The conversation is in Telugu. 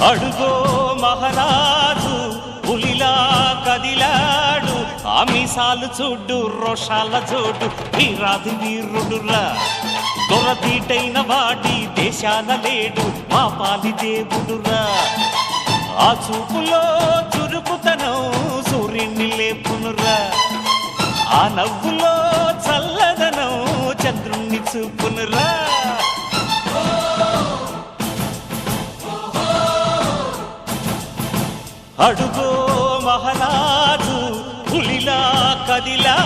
అడుగో మహారాజు పులిలా కదిలాడు, ఆమిసాలు చూడు రోషాల జోడు, వీరాది వీరుడురా. దొరతీటైన వాడి దేశాన లేడు, మా పాలి దేవుడురా. ఆ చూపులో చురుకుతనం సూర్యుని లేపునురా, ఆ నవ్వులో చల్లదనం చంద్రుణ్ణి చూపునురా. అడుగో మహారాజు పులిలా కదిలా